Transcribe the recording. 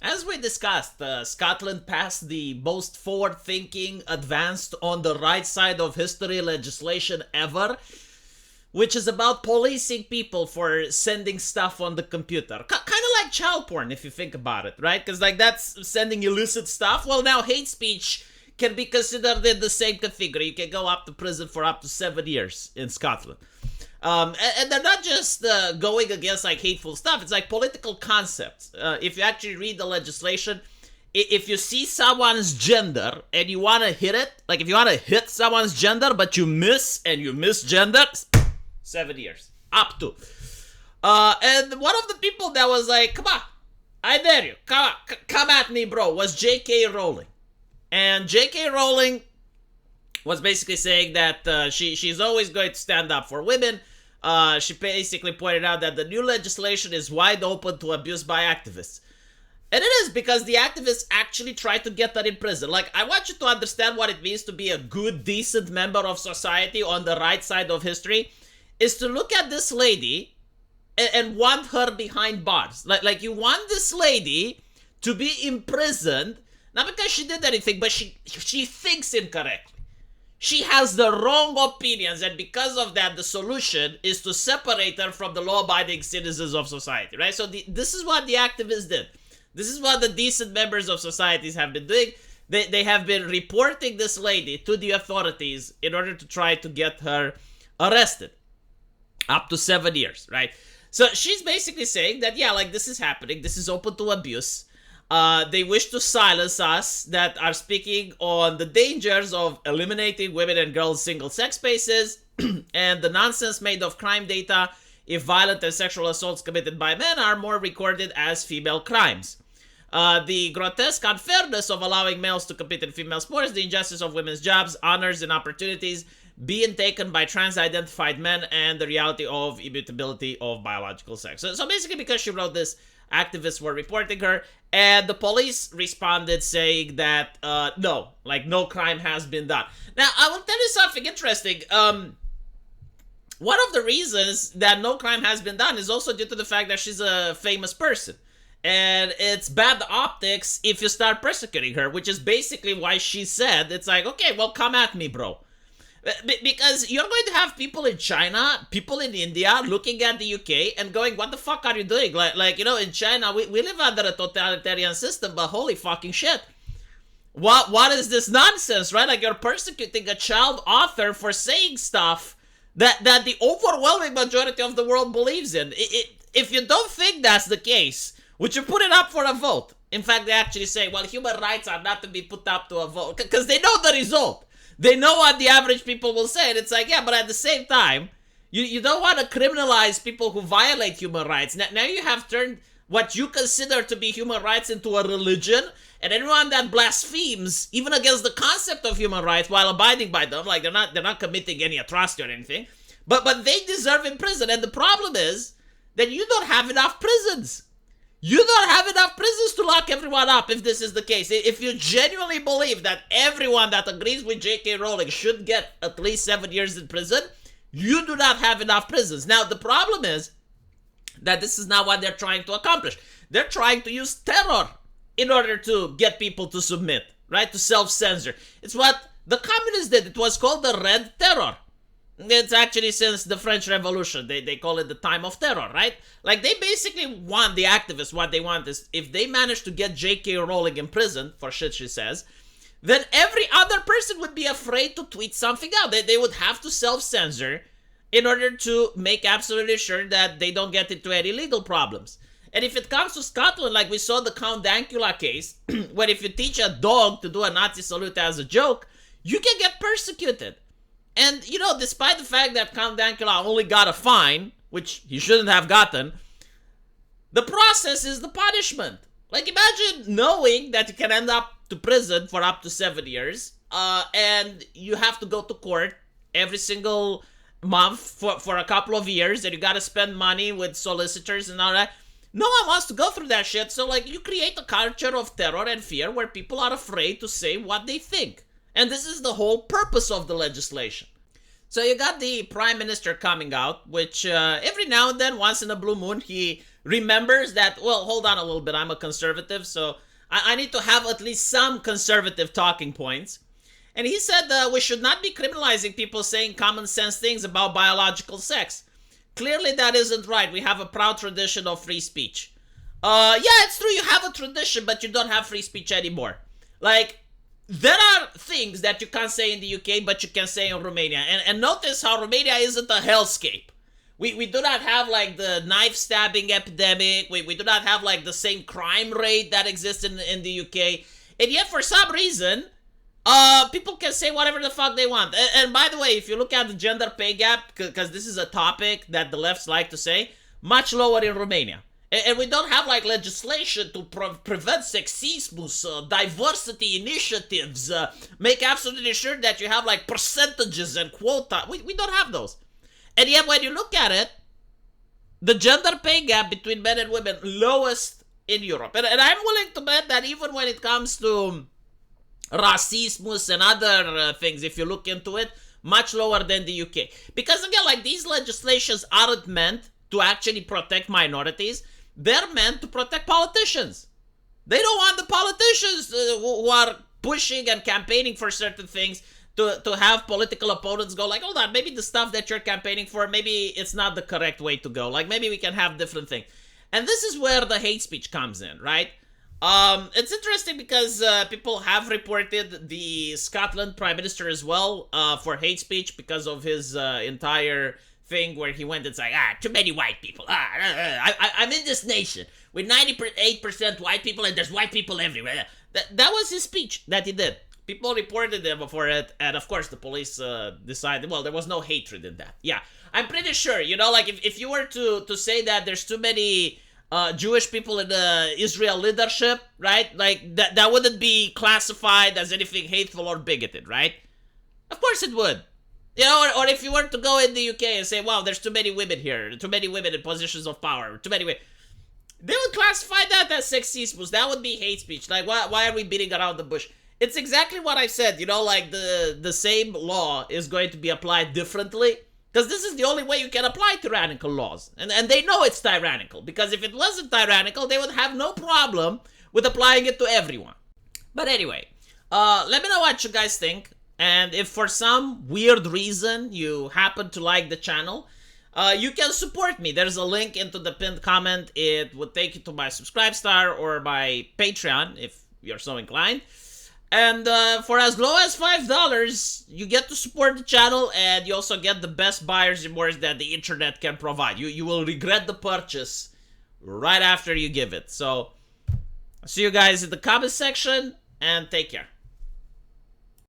As we discussed, Scotland passed the most forward-thinking, advanced on the right side of history legislation ever, which is about policing people for sending stuff on the computer. Kind of like child porn, if you think about it, right? Because like that's sending illicit stuff. Well, now hate speech can be considered in the same category. You can go up to prison for up to 7 years in Scotland. And they're not just going against like hateful stuff. It's like political concepts. If you actually read the legislation, if you see someone's gender and you want to hit it, like if you want to hit someone's gender but you miss and you misgender, 7 years up to. And one of the people that was like, "Come on, I dare you, come at me, bro," was J.K. Rowling. And J.K. Rowling was basically saying that she's always going to stand up for women. She basically pointed out that the new legislation is wide open to abuse by activists. And it is, because the activists actually try to get her in prison. Like, I want you to understand what it means to be a good, decent member of society on the right side of history, is to look at this lady and want her behind bars. Like you want this lady to be imprisoned, not because she did anything, but she thinks incorrectly. She has the wrong opinions, and because of that, the solution is to separate her from the law-abiding citizens of society, right? So this is what the activists did. This is what the decent members of societies have been doing. They have been reporting this lady to the authorities in order to try to get her arrested. Up to 7 years, right? So she's basically saying that, yeah, like this is happening. This is open to abuse. They wish to silence us that are speaking on the dangers of eliminating women and girls' single-sex spaces and the nonsense made of crime data if violent and sexual assaults committed by men are more recorded as female crimes. The grotesque unfairness of allowing males to compete in female sports, the injustice of women's jobs, honors, and opportunities being taken by trans-identified men, and the reality of immutability of biological sex. So basically, because she wrote this, activists were reporting her, and the police responded saying that, no crime has been done. Now, I will tell you something interesting. One of the reasons that no crime has been done is also due to the fact that she's a famous person. And it's bad optics if you start persecuting her, which is basically why she said, it's like, okay, well, come at me, bro. Because you're going to have people in China, people in India looking at the UK and going, what the fuck are you doing? Like you know, in China, we live under a totalitarian system, but holy fucking shit. What is this nonsense, right? Like, you're persecuting a child author for saying stuff that the overwhelming majority of the world believes in. If you don't think that's the case, would you put it up for a vote? In fact, they actually say, well, human rights are not to be put up to a vote, because they know the result. They know what the average people will say, and it's like, yeah, but at the same time, you don't want to criminalize people who violate human rights. Now you have turned what you consider to be human rights into a religion, and anyone that blasphemes, even against the concept of human rights while abiding by them, like they're not committing any atrocity or anything, but they deserve in prison. And the problem is that you don't have enough prisons. You don't have enough prisons to lock everyone up if this is the case. If you genuinely believe that everyone that agrees with J.K. Rowling should get at least 7 years in prison, you do not have enough prisons. Now, the problem is that this is not what they're trying to accomplish. They're trying to use terror in order to get people to submit, right? To self-censor. It's what the communists did. It was called the Red Terror. It's actually since the French Revolution. They call it the time of terror, right? Like, they basically want, the activists, what they want is, if they manage to get J.K. Rowling in prison for shit she says, then every other person would be afraid to tweet something out. They would have to self-censor in order to make absolutely sure that they don't get into any legal problems. And if it comes to Scotland, like we saw the Count Dankula case, where if you teach a dog to do a Nazi salute as a joke, you can get persecuted. And, you know, despite the fact that Count Dankula only got a fine, which he shouldn't have gotten, the process is the punishment. Like, imagine knowing that you can end up to prison for up to 7 years, and you have to go to court every single month for a couple of years, and you gotta spend money with solicitors and all that. No one wants to go through that shit, so, like, you create a culture of terror and fear where people are afraid to say what they think. And this is the whole purpose of the legislation. So you got the Prime Minister coming out, which every now and then, once in a blue moon, he remembers that, well, hold on a little bit, I'm a conservative, so I need to have at least some conservative talking points. And he said we should not be criminalizing people saying common sense things about biological sex. Clearly that isn't right. We have a proud tradition of free speech. Yeah, it's true, you have a tradition, but you don't have free speech anymore. Like, there are things that you can't say in the UK, but you can say in Romania. And notice how Romania isn't a hellscape. We do not have, like, the knife stabbing epidemic. We do not have, like, the same crime rate that exists in the UK. And yet, for some reason, people can say whatever the fuck they want. And by the way, if you look at the gender pay gap, because this is a topic that the lefts like to say, much lower in Romania. And we don't have, like, legislation to prevent sexism, diversity initiatives, make absolutely sure that you have, like, percentages and quota. We don't have those. And yet, when you look at it, the gender pay gap between men and women, lowest in Europe. And I'm willing to bet that even when it comes to racism and other things, if you look into it, much lower than the UK. Because, again, like, these legislations aren't meant to actually protect minorities. They're meant to protect politicians. They don't want the politicians who are pushing and campaigning for certain things to have political opponents go like, hold on, maybe the stuff that you're campaigning for, maybe it's not the correct way to go. Like, maybe we can have different things. And this is where the hate speech comes in, right? It's interesting because people have reported the Scotland Prime Minister as well for hate speech because of his entire thing where he went, it's like, too many white people. I'm in this nation with 98% white people and there's white people everywhere. That was his speech that he did. People reported him for it, and of course the police decided, well, there was no hatred in that. Yeah, I'm pretty sure, you know, like if you were to say that there's too many Jewish people in the Israel leadership, right? Like that wouldn't be classified as anything hateful or bigoted, right? Of course it would. You know, or if you were to go in the UK and say, wow, there's too many women here, too many women in positions of power, too many women, they would classify that as sexism. That would be hate speech. Like, why are we beating around the bush? It's exactly what I said, you know, like the same law is going to be applied differently. Because this is the only way you can apply tyrannical laws. And they know it's tyrannical. Because if it wasn't tyrannical, they would have no problem with applying it to everyone. But anyway, let me know what you guys think. And if for some weird reason you happen to like the channel, you can support me. There's a link into the pinned comment. It would take you to my Subscribe Star or my Patreon if you're so inclined. And for as low as $5, you get to support the channel, and you also get the best buyer's remorse that the internet can provide. You will regret the purchase right after you give it. So, I'll see you guys in the comment section, and take care.